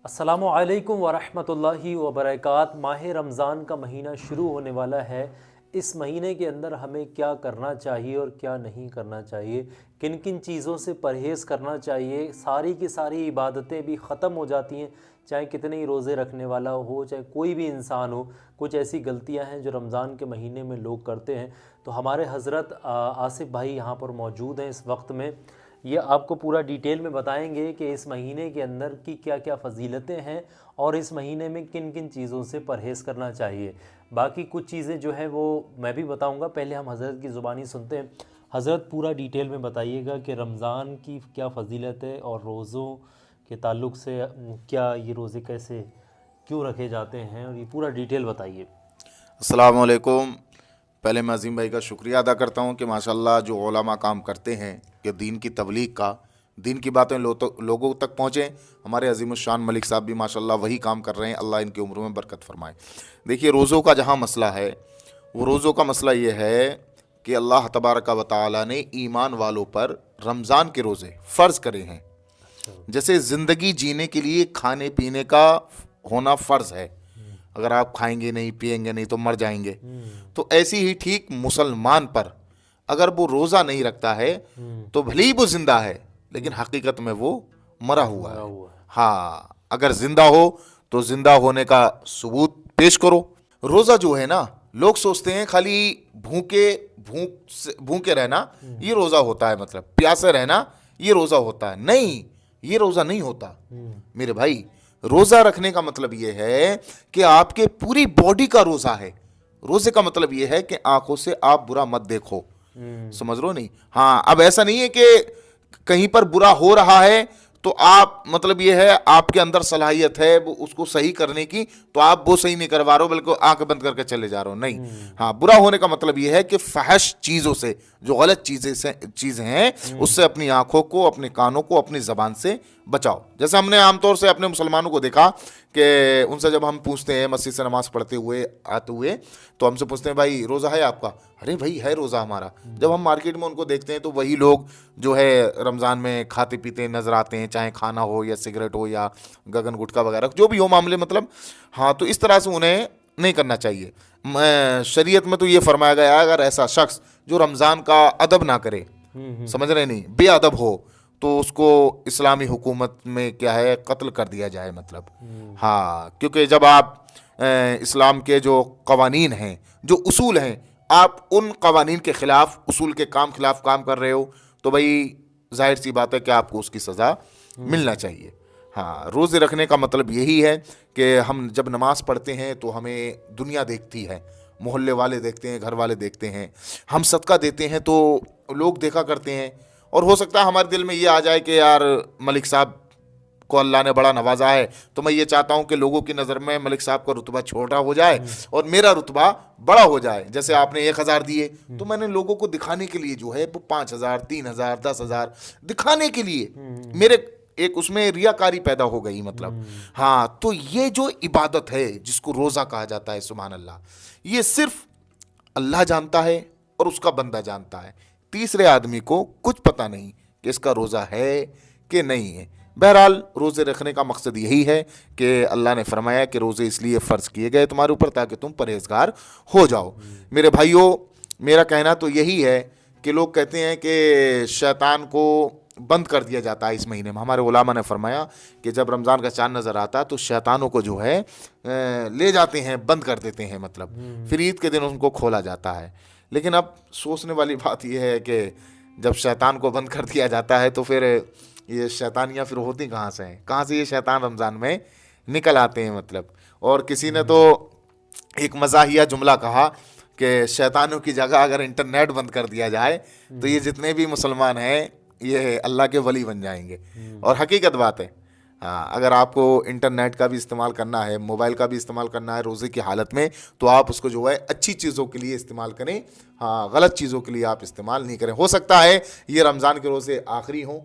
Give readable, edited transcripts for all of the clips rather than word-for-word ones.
السلام علیکم ورحمۃ اللہ وبرکاتہ۔ ماہ رمضان کا مہینہ شروع ہونے والا ہے۔ اس مہینے کے اندر ہمیں کیا کرنا چاہیے اور کیا نہیں کرنا چاہیے، کن کن چیزوں سے پرہیز کرنا چاہیے۔ ساری کی ساری عبادتیں بھی ختم ہو جاتی ہیں، چاہے کتنے ہی روزے رکھنے والا ہو، چاہے کوئی بھی انسان ہو۔ کچھ ایسی غلطیاں ہیں جو رمضان کے مہینے میں لوگ کرتے ہیں، تو ہمارے حضرت آصف بھائی یہاں پر موجود ہیں اس وقت میں۔ یہ آپ کو پورا ڈیٹیل میں بتائیں گے کہ اس مہینے کے اندر کی کیا کیا فضیلتیں ہیں اور اس مہینے میں کن کن چیزوں سے پرہیز کرنا چاہیے۔ باقی کچھ چیزیں جو ہیں وہ میں بھی بتاؤں گا، پہلے ہم حضرت کی زبانی سنتے ہیں۔ حضرت پورا ڈیٹیل میں بتائیے گا کہ رمضان کی کیا فضیلت ہے اور روزوں کے تعلق سے کیا یہ روزے کیسے کیوں رکھے جاتے ہیں، اور یہ پورا ڈیٹیل بتائیے۔ السلام علیکم۔ پہلے میں عظیم بھائی کا شکریہ ادا کرتا ہوں کہ ماشاءاللہ جو علماء کام کرتے ہیں کہ دین کی تبلیغ کا، دین کی باتیں لوگوں تک پہنچیں۔ ہمارے عظیم الشان ملک صاحب بھی ماشاءاللہ وہی کام کر رہے ہیں، اللہ ان کی عمروں میں برکت فرمائے۔ دیکھیے، روزوں کا جہاں مسئلہ ہے، وہ روزوں کا مسئلہ یہ ہے کہ اللہ تبارک و تعالیٰ نے ایمان والوں پر رمضان کے روزے فرض کرے ہیں۔ جیسے زندگی جینے کے لیے کھانے پینے کا ہونا فرض ہے، اگر آپ کھائیں گے نہیں پیئیں گے نہیں تو مر جائیں گے، تو ایسی ہی ٹھیک مسلمان پر اگر وہ روزہ نہیں رکھتا ہے تو بھلے ہی وہ زندہ ہے لیکن حقیقت میں وہ مرا ہوا ہے۔ ہاں، اگر زندہ ہو تو زندہ ہونے کا ثبوت پیش کرو۔ روزہ جو ہے نا، لوگ سوچتے ہیں خالی بھوکے رہنا یہ روزہ ہوتا ہے، مطلب پیاسے رہنا یہ روزہ ہوتا ہے۔ نہیں، یہ روزہ نہیں ہوتا میرے بھائی۔ روزہ رکھنے کا مطلب یہ ہے کہ آپ کے پوری باڈی کا روزہ ہے۔ روزے کا مطلب یہ ہے کہ آنکھوں سے آپ برا مت دیکھو، سمجھ رہو نہیں؟ ہاں، اب ایسا نہیں ہے کہ کہیں پر برا ہو رہا ہے تو آپ مطلب یہ ہے آپ کے اندر صلاحیت ہے وہ اس کو صحیح کرنے کی، تو آپ وہ صحیح نہیں کروا رہے ہو بلکہ آنکھ بند کر کے چلے جا رہے ہو۔ نہیں، ہاں، برا ہونے کا مطلب یہ ہے کہ فحش چیزوں سے، جو غلط چیزیں ہیں، اس سے اپنی آنکھوں کو، اپنے کانوں کو، اپنی زبان سے بچاؤ۔ جیسے ہم نے عام طور سے اپنے مسلمانوں کو دیکھا کہ ان سے جب ہم پوچھتے ہیں مسجد سے نماز پڑھتے ہوئے آتے ہوئے، تو ہم سے پوچھتے ہیں بھائی روزہ ہے آپ کا؟ ارے بھائی ہے روزہ ہمارا۔ جب ہم مارکیٹ میں ان کو دیکھتے ہیں تو وہی لوگ جو ہے رمضان میں کھاتے پیتے نظر آتے ہیں، چاہے کھانا ہو یا سگریٹ ہو یا گگن گٹکا وغیرہ جو بھی ہو معاملے، مطلب ہاں، تو اس طرح سے انہیں نہیں کرنا چاہیے۔ شریعت میں تو یہ فرمایا گیا ہے اگر ایسا شخص جو رمضان کا ادب نہ کرے، سمجھ رہے نہیں، بے ادب ہو، تو اس کو اسلامی حکومت میں کیا ہے، قتل کر دیا جائے، مطلب ہاں، کیونکہ جب آپ اسلام کے جو قوانین ہیں، جو اصول ہیں، آپ ان قوانین کے خلاف، اصول کے خلاف کام کر رہے ہو تو بھائی ظاہر سی بات ہے کہ آپ کو اس کی سزا ملنا چاہیے۔ ہاں، روزے رکھنے کا مطلب یہی ہے کہ ہم جب نماز پڑھتے ہیں تو ہمیں دنیا دیکھتی ہے، محلے والے دیکھتے ہیں، گھر والے دیکھتے ہیں، ہم صدقہ دیتے ہیں تو لوگ دیکھا کرتے ہیں، اور ہو سکتا ہے ہمارے دل میں یہ آ جائے کہ یار ملک صاحب کو اللہ نے بڑا نوازا ہے، تو میں یہ چاہتا ہوں کہ لوگوں کی نظر میں ملک صاحب کا رتبہ چھوٹا ہو جائے اور میرا رتبہ بڑا ہو جائے۔ جیسے آپ نے 1000 دیے تو میں نے لوگوں کو دکھانے کے لیے جو ہے 5000 3000 10000 دکھانے کے لیے، میرے ایک اس میں ریاکاری پیدا ہو گئی، مطلب ہاں، تو یہ جو عبادت ہے جس کو روزہ کہا جاتا ہے، سبحان اللہ، یہ صرف اللہ جانتا ہے اور اس کا بندہ جانتا ہے، تیسرے آدمی کو کچھ پتہ نہیں کہ اس کا روزہ ہے کہ نہیں ہے۔ بہرحال روزے رکھنے کا مقصد یہی ہے کہ اللہ نے فرمایا کہ روزے اس لیے فرض کیے گئے تمہارے اوپر تاکہ تم پرہیزگار ہو جاؤ۔ میرے بھائیوں، میرا کہنا تو یہی ہے کہ لوگ کہتے ہیں کہ شیطان کو بند کر دیا جاتا ہے اس مہینے میں۔ ہمارے علماء نے فرمایا کہ جب رمضان کا چاند نظر آتا تو شیطانوں کو جو ہے لے جاتے ہیں، بند کر دیتے ہیں، مطلب پھر عید کے دن ان کو کھولا جاتا ہے۔ لیکن اب سوچنے والی بات یہ ہے کہ جب شیطان کو بند کر دیا جاتا ہے تو پھر یہ شیطانیاں پھر ہوتی کہاں سے ہیں؟ کہاں سے یہ شیطان رمضان میں نکل آتے ہیں، مطلب؟ اور کسی نے تو ایک مزاحیہ جملہ کہا کہ شیطانوں کی جگہ اگر انٹرنیٹ بند کر دیا جائے تو یہ جتنے بھی مسلمان ہیں یہ اللہ کے ولی بن جائیں گے، اور حقیقت بات ہے۔ ہاں، اگر آپ کو انٹرنیٹ کا بھی استعمال کرنا ہے، موبائل کا بھی استعمال کرنا ہے روزے کی حالت میں، تو آپ اس کو جو ہے اچھی چیزوں کے لیے استعمال کریں، ہاں، غلط چیزوں کے لیے آپ استعمال نہیں کریں۔ ہو سکتا ہے یہ رمضان کے روزے آخری ہوں،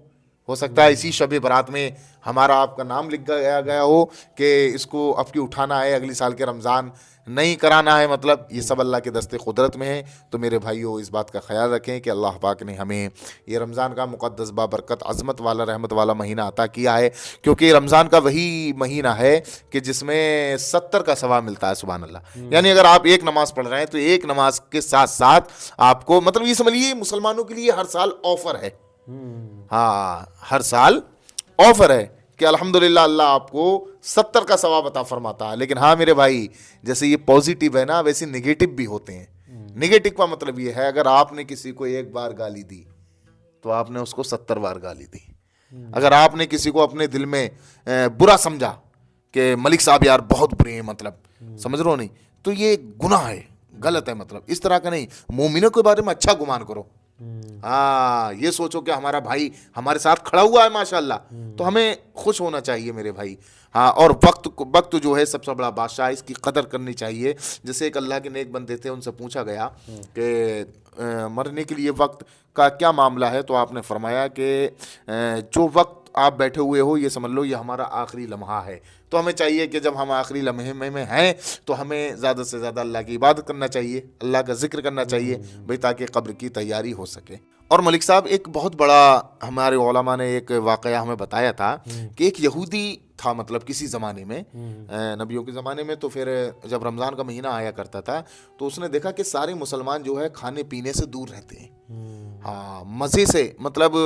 ہو سکتا ہے اسی شب برات میں ہمارا آپ کا نام لکھ گیا ہو کہ اس کو اب کی اٹھانا ہے، اگلی سال کے رمضان نہیں کرانا ہے، مطلب یہ سب اللہ کے دستے قدرت میں ہے. تو میرے بھائیوں اس بات کا خیال رکھیں کہ اللہ پاک نے ہمیں یہ رمضان کا مقدس بابرکت عظمت والا رحمت والا مہینہ عطا کیا ہے، کیونکہ رمضان کا وہی مہینہ ہے کہ جس میں 70 کا ثواب ملتا ہے. سبحان اللہ. یعنی اگر آپ ایک نماز پڑھ رہے ہیں تو ایک نماز کے ساتھ ساتھ آپ کو، مطلب یہ سمجھیے مسلمانوں کے لیے ہر سال آفر ہے. ہاں ہر سال آفر ہے کہ الحمدللہ اللہ آپ کو 70 کا ثواب عطا فرماتا ہے. لیکن ہاں میرے بھائی، جیسے یہ پازیٹیو ہے نا، ویسے نگیٹو بھی ہوتے ہیں. نگیٹو کا مطلب یہ ہے اگر آپ نے کسی کو ایک بار گالی دی تو آپ نے اس کو 70 بار گالی دی. اگر آپ نے کسی کو اپنے دل میں برا سمجھا کہ ملک صاحب یار بہت برے ہیں، مطلب سمجھ رہو نہیں، تو یہ گناہ ہے، غلط ہے. مطلب اس طرح کا نہیں. مومنوں کے بارے میں اچھا گمان کرو. ہاں یہ سوچو کہ ہمارا بھائی ہمارے ساتھ کھڑا ہوا ہے ماشاءاللہ، تو ہمیں خوش ہونا چاہیے میرے بھائی. ہاں اور وقت جو ہے سب سے بڑا بادشاہ، اس کی قدر کرنی چاہیے. جیسے ایک اللہ کے نیک بندے تھے، ان سے پوچھا گیا کہ مرنے کے لیے وقت کا کیا معاملہ ہے، تو آپ نے فرمایا کہ جو وقت آپ بیٹھے ہوئے ہو یہ سمجھ لو یہ ہمارا آخری لمحہ ہے. تو ہمیں چاہیے کہ جب ہم آخری لمحے میں ہیں تو ہمیں زیادہ سے زیادہ اللہ کی عبادت کرنا چاہیے، اللہ کا ذکر کرنا چاہیے بھائی، تاکہ قبر کی تیاری ہو سکے. اور ملک صاحب ایک بہت بڑا ہمارے علماء نے ایک واقعہ ہمیں بتایا تھا کہ ایک یہودی تھا، مطلب کسی زمانے میں، نبیوں کے زمانے میں، تو پھر جب رمضان کا مہینہ آیا کرتا تھا تو اس نے دیکھا کہ سارے مسلمان جو ہے کھانے پینے سے دور رہتے ہیں. ہاں مزے سے، مطلب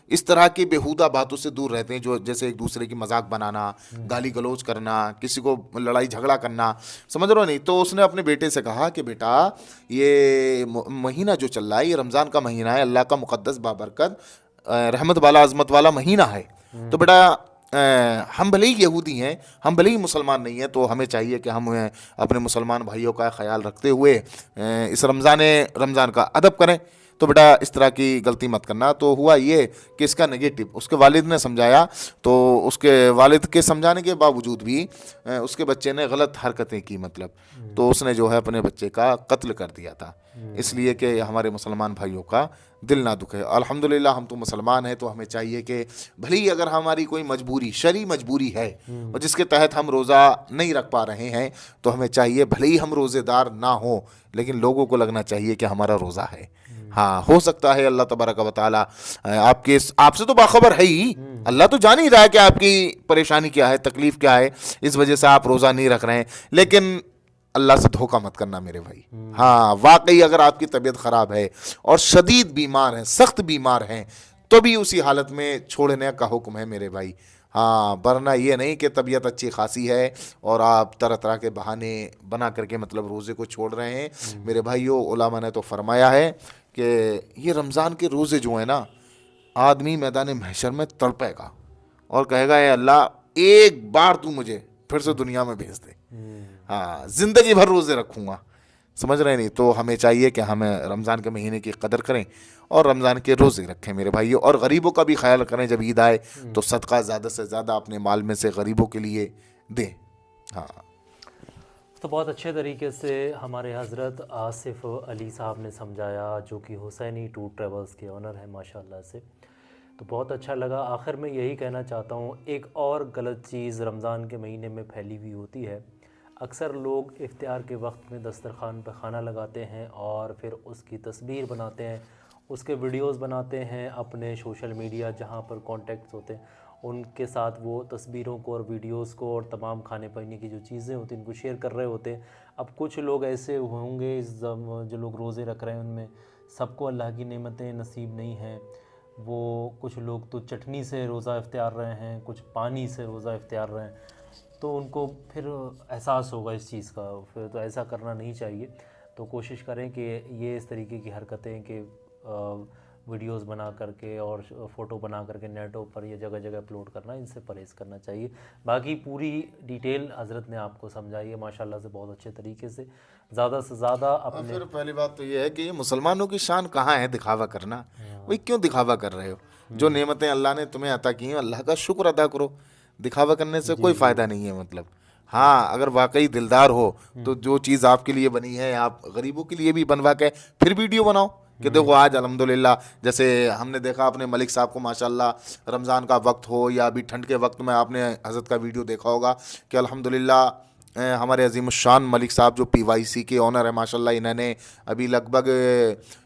اس طرح کی بیہودہ باتوں سے دور رہتے ہیں جو جیسے ایک دوسرے کی مذاق بنانا، گالی گلوچ کرنا، کسی کو لڑائی جھگڑا کرنا، سمجھ رہو نہیں. تو اس نے اپنے بیٹے سے کہا کہ بیٹا یہ مہینہ جو چل رہا ہے یہ رمضان کا مہینہ ہے، اللہ کا مقدس بابرکت رحمت والا عظمت والا مہینہ ہے. تو بیٹا ہم بھلے ہی یہودی ہیں، ہم بھلے ہی مسلمان نہیں ہیں، تو ہمیں چاہیے کہ ہم اپنے مسلمان بھائیوں کا خیال رکھتے ہوئے اس رمضان کا ادب کریں. تو بیٹا اس طرح کی غلطی مت کرنا. تو ہوا یہ کہ اس کا نگیٹو اس کے والد نے سمجھایا، تو اس کے والد کے سمجھانے کے باوجود بھی اس کے بچے نے غلط حرکتیں کی، مطلب تو اس نے جو ہے اپنے بچے کا قتل کر دیا تھا، اس لیے کہ ہمارے مسلمان بھائیوں کا دل نہ دکھے. الحمدللہ ہم تو مسلمان ہیں، تو ہمیں چاہیے کہ بھلے ہی اگر ہماری کوئی مجبوری، شرعی مجبوری ہے اور جس کے تحت ہم روزہ نہیں رکھ پا رہے ہیں، تو ہمیں چاہیے بھلے ہی ہم روزے دار نہ ہوں لیکن لوگوں کو لگنا چاہیے کہ ہمارا روزہ ہے. ہاں ہو سکتا ہے اللہ تبارک و تعالیٰ آپ سے تو باخبر ہے ہی، اللہ تو جان ہی رہا ہے کہ آپ کی پریشانی کیا ہے، تکلیف کیا ہے، اس وجہ سے آپ روزہ نہیں رکھ رہے ہیں. لیکن اللہ سے دھوکہ مت کرنا میرے بھائی. ہاں واقعی اگر آپ کی طبیعت خراب ہے اور شدید بیمار ہیں، سخت بیمار ہیں، تو بھی اسی حالت میں چھوڑنے کا حکم ہے میرے بھائی. ہاں ورنہ یہ نہیں کہ طبیعت اچھی خاصی ہے اور آپ طرح طرح کے بہانے بنا کر کے مطلب روزے کو چھوڑ رہے ہیں. میرے بھائیوں علماء نے تو فرمایا ہے کہ یہ رمضان کے روزے جو ہیں نا، آدمی میدان محشر میں تڑپے گا اور کہے گا اے اللہ ایک بار تو مجھے پھر سے دنیا میں بھیج دے، ہاں زندگی بھر روزے رکھوں گا. سمجھ رہے نہیں. تو ہمیں چاہیے کہ ہمیں رمضان کے مہینے کی قدر کریں اور رمضان کے روزے رکھیں میرے بھائیوں، اور غریبوں کا بھی خیال کریں. جب عید آئے تو صدقہ زیادہ سے زیادہ اپنے مال میں سے غریبوں کے لیے دیں. ہاں تو بہت اچھے طریقے سے ہمارے حضرت آصف علی صاحب نے سمجھایا، جو کہ حسینی ٹور ٹریولز کے آنر ہیں ماشاءاللہ سے. تو بہت اچھا لگا. آخر میں یہی کہنا چاہتا ہوں، ایک اور غلط چیز رمضان کے مہینے میں پھیلی ہوئی ہوتی ہے. اکثر لوگ افطار کے وقت میں دسترخوان پہ کھانا لگاتے ہیں اور پھر اس کی تصویر بناتے ہیں، اس کے ویڈیوز بناتے ہیں، اپنے سوشل میڈیا جہاں پر کانٹیکٹس ہوتے ہیں ان کے ساتھ وہ تصویروں کو اور ویڈیوز کو اور تمام کھانے پینے کی جو چیزیں ہوتی ہیں ان کو شیئر کر رہے ہوتے ہیں. اب کچھ لوگ ایسے ہوں گے جو لوگ روزے رکھ رہے ہیں، ان میں سب کو اللہ کی نعمتیں نصیب نہیں ہیں. وہ کچھ لوگ تو چٹنی سے روزہ افطار رہے ہیں، کچھ پانی سے روزہ افطار رہے ہیں، تو ان کو پھر احساس ہوگا اس چیز کا. پھر تو ایسا کرنا نہیں چاہیے. تو کوشش کریں کہ یہ اس طریقے کی حرکتیں کہ ویڈیوز بنا کر کے اور فوٹو بنا کر کے نیٹوں پر یا جگہ جگہ اپلوڈ کرنا، ان سے پرہیز کرنا چاہیے. باقی پوری ڈیٹیل حضرت نے آپ کو سمجھائی ہے ماشاءاللہ سے بہت اچھے طریقے سے. زیادہ سے زیادہ اپنے پھر پہلی بات تو یہ ہے کہ یہ مسلمانوں کی شان کہاں ہے دکھاوا کرنا. وہی کیوں دکھاوا کر رہے ہو؟ جو نعمتیں اللہ نے تمہیں عطا کی ہیں اللہ کا شکر ادا کرو. دکھاوا کرنے سے کوئی فائدہ نہیں ہے. مطلب ہاں اگر واقعی دلدار ہو تو جو چیز آپ کے لیے بنی ہے آپ غریبوں کے لیے بھی بنوا کے پھر ویڈیو بناؤ. کہ دیکھو آج الحمدللہ جیسے ہم نے دیکھا اپنے ملک صاحب کو ماشاءاللہ رمضان کا وقت ہو یا ابھی ٹھنڈ کے وقت میں آپ نے حضرت کا ویڈیو دیکھا ہوگا کہ الحمدللہ ہمارے عظیم الشان ملک صاحب جو پی وائی سی کے اونر ہیں ماشاءاللہ، انہوں نے ابھی لگ بھگ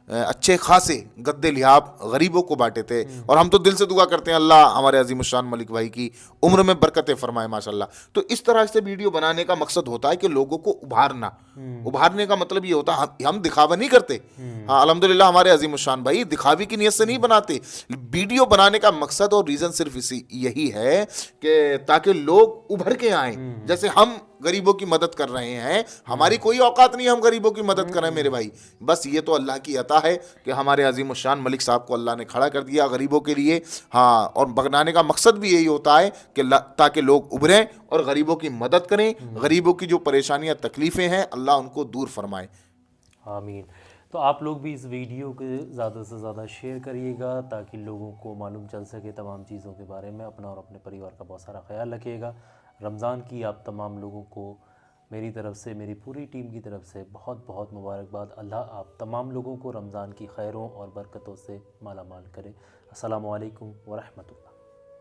اچھے خاصے گدے لحاف غریبوں کو بانٹے تھے، اور ہم تو دل سے دعا کرتے ہیں اللہ ہمارے عظیم الشان ملک بھائی کی عمر میں برکتیں فرمائے ماشاءاللہ۔ تو اس طرح سے ویڈیو بنانے کا مقصد ہوتا ہے کہ لوگوں کو ابھارنے کا مطلب یہ ہوتا ہے ہم دکھاوا نہیں کرتے، ہاں الحمدللہ ہمارے عظیم الشان بھائی دکھاوے کی نیت سے نہیں بناتے، ویڈیو بنانے کا مقصد اور ریزن صرف یہی ہے کہ تاکہ لوگ ابھر کے آئیں۔ جیسے ہم غریبوں کی مدد کر رہے ہیں، ہماری کوئی اوقات نہیں ہم غریبوں کی مدد کریں میرے بھائی، بس یہ تو اللہ کی عطا ہے کہ ہمارے عظیم الشان ملک صاحب کو اللہ نے کھڑا کر دیا غریبوں کے لیے، ہاں، اور بنانے کا مقصد بھی یہی ہوتا ہے کہ تاکہ لوگ ابھریں اور غریبوں کی مدد کریں، غریبوں کی جو پریشانیاں تکلیفیں ہیں اللہ ان کو دور فرمائے۔ آمین۔ تو آپ لوگ بھی اس ویڈیو کو زیادہ سے زیادہ شیئر کریے گا تاکہ لوگوں کو معلوم چل سکے تمام چیزوں کے بارے میں۔ اپنا اور اپنے پریوار کا بہت سارا خیال رکھیے گا۔ رمضان کی آپ تمام لوگوں کو میری طرف سے، میری پوری ٹیم کی طرف سے بہت بہت مبارکباد۔ اللہ آپ تمام لوگوں کو رمضان کی خیروں اور برکتوں سے مالا مال کرے۔ السلام علیکم ورحمۃ اللہ۔